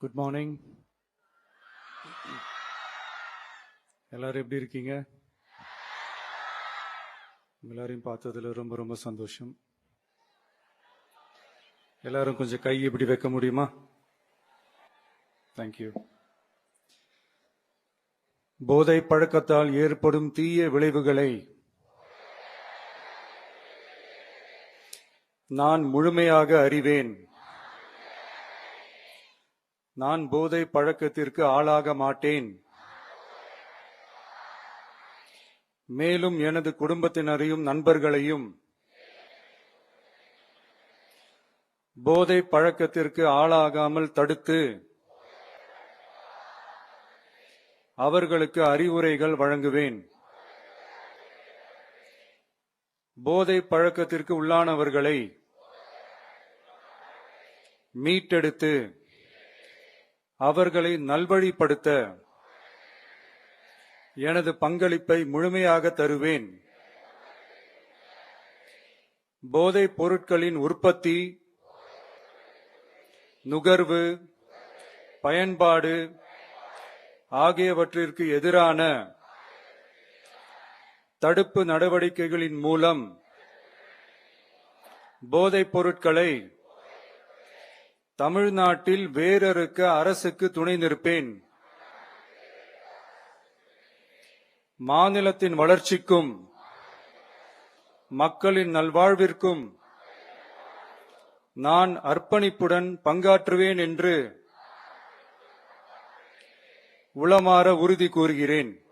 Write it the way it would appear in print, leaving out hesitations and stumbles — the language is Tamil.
Good morning. எல்லாரும் எப்படி இருக்கீங்க? எல்லாரையும் பார்த்ததுல ரொம்ப ரொம்ப சந்தோஷம். எல்லாரும் கொஞ்சம் கை இப்படி வைக்க முடியுமா? தேங்க்யூ. போதை பழக்கத்தால் ஏற்படும் தீய விளைவுகளை நான் முழுமையாக அறிவேன். நான் போதை பழக்கத்திற்கு ஆளாக மாட்டேன். மேலும் எனது குடும்பத்தினரையும் நண்பர்களையும் போதை பழக்கத்திற்கு ஆளாகாமல் தடுத்து அவர்களுக்கு அறிவுரைகள் வழங்குவேன். போதை பழக்கத்திற்கு உள்ளானவர்களை மீட்டெடுத்து அவர்களை நல்வழிப்படுத்த எனது பங்களிப்பை முழுமையாக தருவேன். போதைப் பொருட்களின் உற்பத்தி, நுகர்வு, பயன்பாடு ஆகியவற்றிற்கு எதிரான தடுப்பு நடவடிக்கைகளின் மூலம் போதைப் பொருட்களை தமிழ்நாட்டில் வேரறுக்க அரசுக்கு துணை நிற்பேன். மாநிலத்தின் வளர்ச்சிக்கும் மக்களின் நல்வாழ்விற்கும் நான் அர்ப்பணிப்புடன் பங்காற்றுவேன் என்று உளமாற உறுதி கூறுகிறேன்.